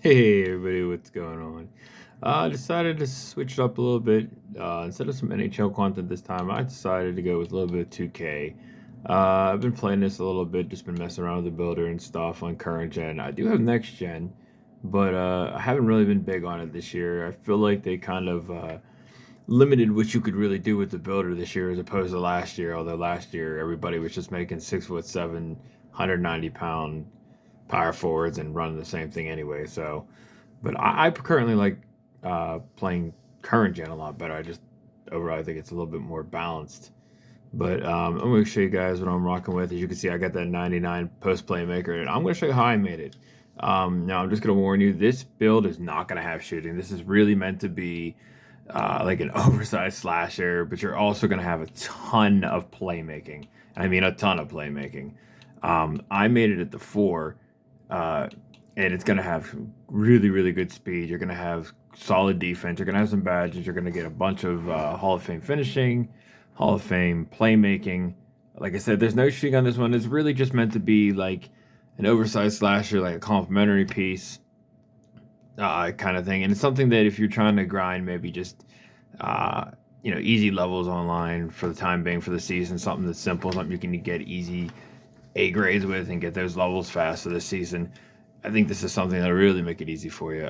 Hey everybody, what's going on? I decided to switch it up a little bit. Instead of some NHL content this time, I decided to go with a little bit of 2K. I've been playing this a little bit, just been messing around with the builder and stuff on current gen. I do have next gen, but I haven't really been big on it this year. I feel like they kind of limited what you could really do with the builder this year as opposed to last year. Although last year everybody was just making 6'7", 190 pound power forwards and running the same thing anyway. So, but I currently like playing current gen a lot better. I just overall I think it's a little bit more balanced. But I'm going to show you guys what I'm rocking with. As you can see, I got that 99 post Playmaker, and I'm going to show you how I made it. Now, I'm just going to warn you, this build is not going to have shooting. This is really meant to be like an oversized slasher, but you're also going to have a ton of playmaking. I mean, a ton of playmaking. I made it at the 4, uh, and it's going to have really, really good speed. You're going to have solid defense. You're going to have some badges. You're going to get a bunch of Hall of Fame finishing, Hall of Fame playmaking. Like I said, there's no shooting on this one. It's really just meant to be like an oversized slasher, like a complimentary piece kind of thing. And it's something that if you're trying to grind, maybe just uh, easy levels online for the time being for the season, something that's simple, something you can get easy A grades with and get those levels fast for this season. I think this is something that'll really make it easy for you.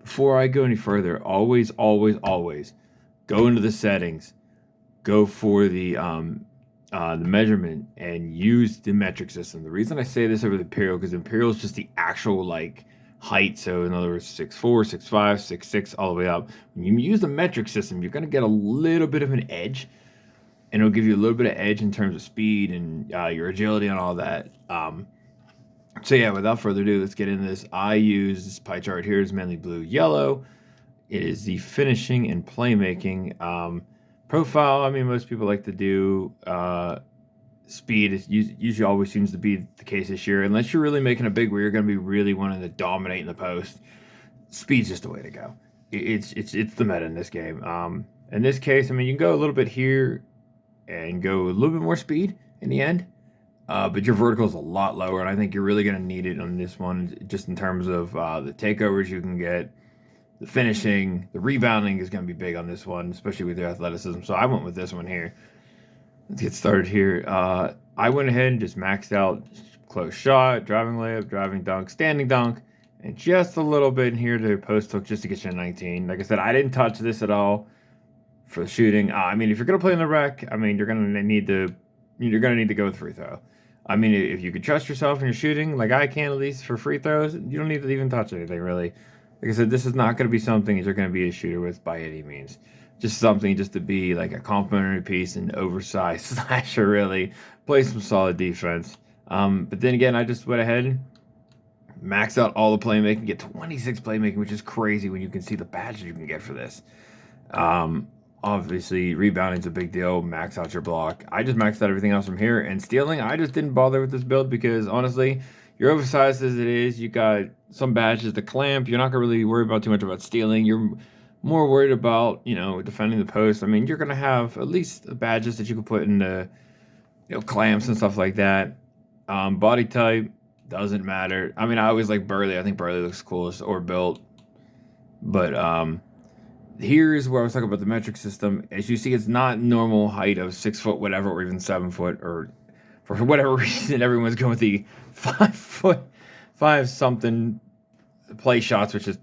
Before I go any further, always, always, always go into the settings, go for the measurement, and use the metric system. The reason I say this over the Imperial because Imperial is just the actual like height. So in other words, 6'4", 6'5", 6'6", all the way up. When you use the metric system, you're gonna get a little bit of an edge, and it'll give you a little bit of edge in terms of speed and your agility and all that. So yeah, without further ado, let's get into this. I use this pie chart here is mainly blue, yellow. It is the finishing and playmaking. Profile, I mean, most people like to do speed. It usually always seems to be the case this year. Unless you're really making a big where you're going to be really wanting to dominate in the post, speed's just the way to go. It's the meta in this game. In this case, I mean, you can go a little bit here and go a little bit more speed in the end. But your vertical is a lot lower, and I think you're really going to need it on this one, just in terms of the takeovers you can get, the finishing, the rebounding is going to be big on this one, especially with your athleticism. So I went with this one here. Let's get started here. I went ahead and just maxed out close shot, driving layup, driving dunk, standing dunk, and just a little bit in here to post hook just to get you a 19. Like I said, I didn't touch this at all for the shooting. I mean, if you're gonna play in the rec, I mean, you're gonna need to go with free throw. I mean, if you could trust yourself in your shooting, like I can at least for free throws, you don't need to even touch anything really. Like I said, this is not going to be something you're going to be a shooter with by any means. Just something just to be like a complimentary piece and oversized slasher really. Play some solid defense. But then again, I just went ahead, maxed out all the playmaking, get 26 playmaking, which is crazy when you can see the badges you can get for this. Um, Obviously, rebounding's a big deal. Max out your block. I just maxed out everything else from here. And stealing, I just didn't bother with this build because honestly, you're oversized as it is. You got some badges to clamp. You're not gonna really worry about too much about stealing. You're more worried about defending the post. I mean, you're gonna have at least badges that you can put in the clamps and stuff like that. Body type doesn't matter. I mean, I always like Burley. I think Burley looks coolest or built, but here's where I was talking about the metric system. As you see, it's not normal height of 6 foot, whatever, or even 7 foot, or for whatever reason, everyone's going with the 5 foot, 5 something play shots, which is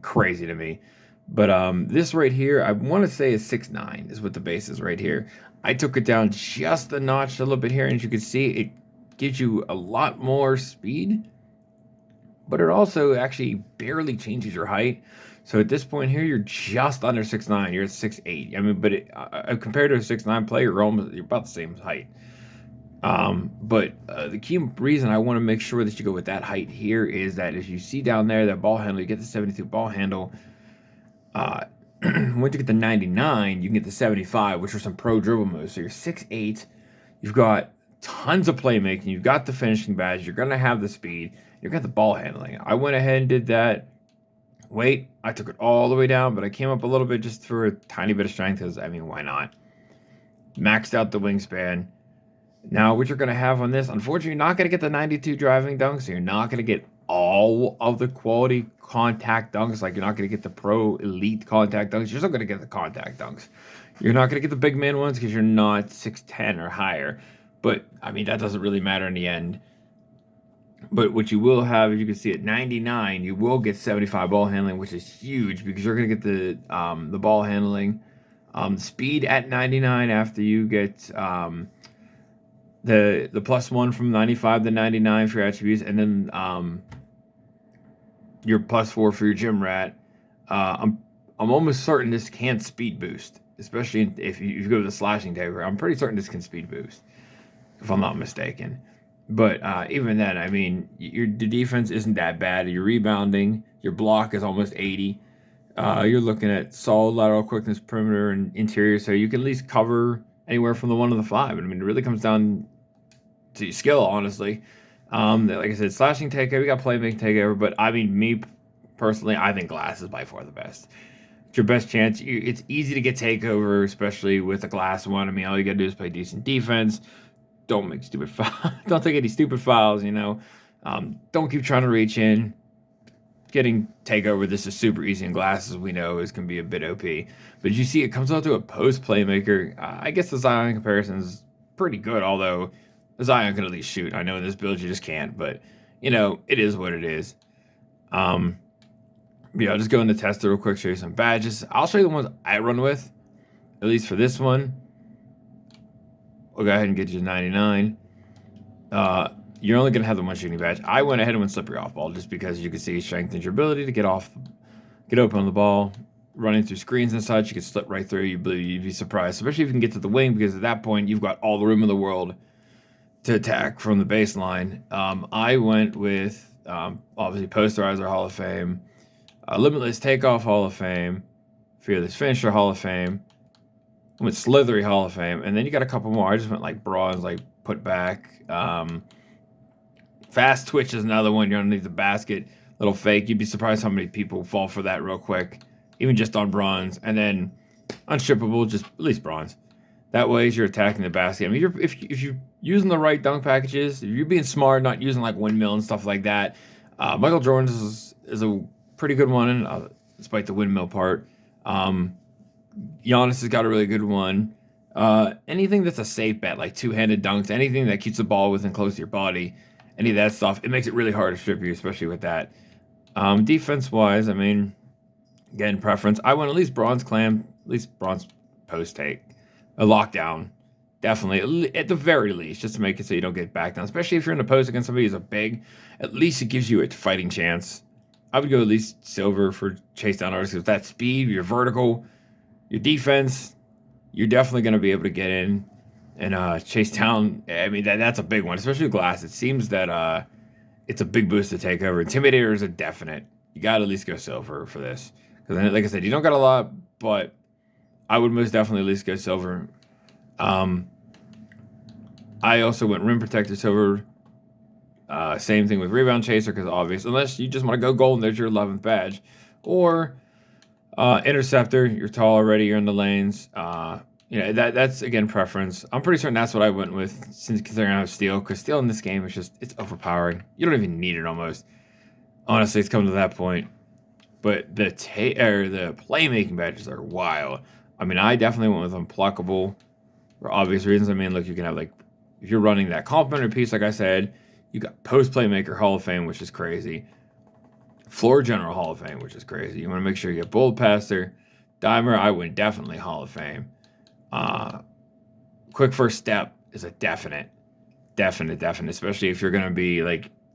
crazy to me. But this right here, I want to say is 6'9" is what the base is right here. I took it down just a notch, a little bit here, and as you can see, it gives you a lot more speed, but it also actually barely changes your height. So at this point here, you're just under 6'9". You're at 6'8". I mean, but compared to a 6'9" player, you're about the same height. But the key reason I want to make sure that you go with that height here is that if you see down there that ball handle, you get the 72 ball handle. Once you get the 99, you can get the 75, which are some pro dribble moves. So you're 6'8". You've got tons of playmaking. You've got the finishing badge. You're going to have the speed. You've got the ball handling. I went ahead and did that. Weight, I took it all the way down, but I came up a little bit just for a tiny bit of strength because, I mean, why not? Maxed out the wingspan. Now, what you're going to have on this, unfortunately, you're not going to get the 92 driving dunk, so you're not going to get all of the quality contact dunks. Like you're not going to get the pro elite contact dunks. You're still going to get the contact dunks. You're not going to get the big man ones because you're not 6'10" or higher. But I mean, that doesn't really matter in the end. But what you will have, as you can see at 99, you will get 75 ball handling, which is huge because you're going to get the ball handling, speed at 99 after you get the +1 from 95 to 99 for your attributes, and then your +4 for your gym rat. I'm almost certain this can speed boost, especially if you go to the slashing taper. I'm pretty certain this can speed boost, if I'm not mistaken. But even then, I mean, the defense isn't that bad. Your rebounding, your block is almost 80. You're looking at solid lateral quickness, perimeter, and interior, so you can at least cover anywhere from the 1 to the 5. I mean, it really comes down to skill, honestly. Like I said, slashing takeover, we got playmaking takeover, but I mean, me personally, I think glass is by far the best. It's your best chance. It's easy to get takeover, especially with a glass one. I mean, all you gotta do is play decent defense. Don't make stupid fouls. Don't take any stupid fouls. Don't keep trying to reach in. Getting takeover, this is super easy, and glasses we know is going to be a bit OP. But you see, it comes out to a post playmaker. I guess the Zion comparison is pretty good, although Zion can at least shoot. I know in this build you just can't, but it is what it is. I'll just go into tester real quick, show you some badges. I'll show you the ones I run with, at least for this one. We'll go ahead and get you 99. You're only going to have the one shooting badge. I went ahead and went slippery off ball just because you can see it strengthens your ability to get open on the ball. Running through screens and such, you can slip right through. You'd be surprised, especially if you can get to the wing, because at that point, you've got all the room in the world to attack from the baseline. I went with, obviously, Posterizer Hall of Fame, Limitless Takeoff Hall of Fame, Fearless Finisher Hall of Fame, I went Slithery Hall of Fame, and then you got a couple more. I just went like bronze, like put back. Fast Twitch is another one. You're underneath the basket, little fake. You'd be surprised how many people fall for that real quick, even just on bronze. And then Unstrippable, just at least bronze. That way, as you're attacking the basket. I mean, if you're using the right dunk packages, if you're being smart, not using like windmill and stuff like that, Michael Jordan's is a pretty good one, despite the windmill part. Giannis has got a really good one. Anything that's a safe bet, like two-handed dunks, anything that keeps the ball within close to your body, any of that stuff, it makes it really hard to strip you, especially with that. Defense-wise, I mean, again, preference. I want at least bronze clam, at least bronze post take. A lockdown, definitely, at the very least, just to make it so you don't get back down. Especially if you're in a post against somebody who's a big, at least it gives you a fighting chance. I would go at least silver for chase down artists. With that speed, your vertical, your defense, you're definitely going to be able to get in and chase down. I mean, that's a big one, especially with glass. It seems that it's a big boost to take over. Intimidator is a definite. You got to at least go silver for this. Because, like I said, you don't got a lot, but I would most definitely at least go silver. I also went rim protector silver. Same thing with rebound chaser, because obvious, unless you just want to go gold and there's your 11th badge. Or interceptor, you're tall already, you're in the lanes. That's again preference. I'm pretty certain that's what I went with, since considering I have steal, because steal in this game is it's overpowering. You don't even need it almost. Honestly, it's come to that point. But the playmaking badges are wild. I mean, I definitely went with unpluckable for obvious reasons. I mean, look, you can have if you're running that complementary piece, like I said, you got post playmaker Hall of Fame, which is crazy. Floor General Hall of Fame, which is crazy. You want to make sure you get Bold Passer. Dimer, I would definitely Hall of Fame. Quick First Step is a definite, especially if you're going to be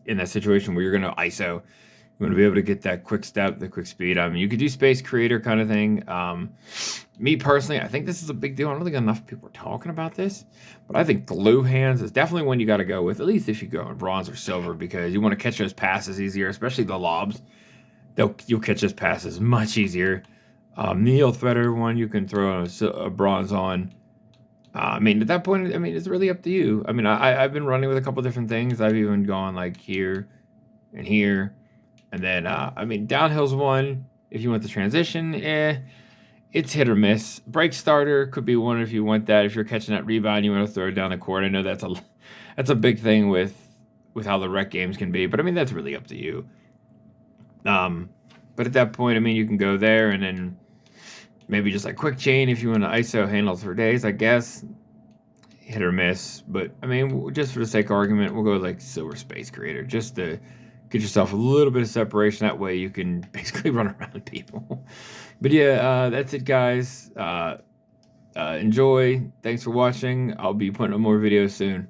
in that situation where you're going to ISO. You want to be able to get that quick step, the quick speed. I mean, you could do Space Creator kind of thing. Me personally, I think this is a big deal. I don't think enough people are talking about this, but I think Glue Hands is definitely one you got to go with, at least if you go in bronze or silver, because you want to catch those passes easier, especially the lobs. You'll catch those passes much easier. Neil Threader one you can throw a bronze on. I mean, at that point, I mean, it's really up to you. I mean, I've been running with a couple different things. I've even gone here and here. And then, I mean, Downhill's one. If you want the transition, it's hit or miss. Break starter could be one if you want that. If you're catching that rebound, you want to throw it down the court. I know that's a big thing with with how the rec games can be, but I mean that's really up to you. But at that point, I mean you can go there and then maybe just like quick chain if you want to ISO handles for days, I guess. Hit or miss, but I mean just for the sake of argument, we'll go like Silver Space Creator just to get yourself a little bit of separation. That way you can basically run around people. But yeah, that's it, guys. Enjoy. Thanks for watching. I'll be putting up more videos soon.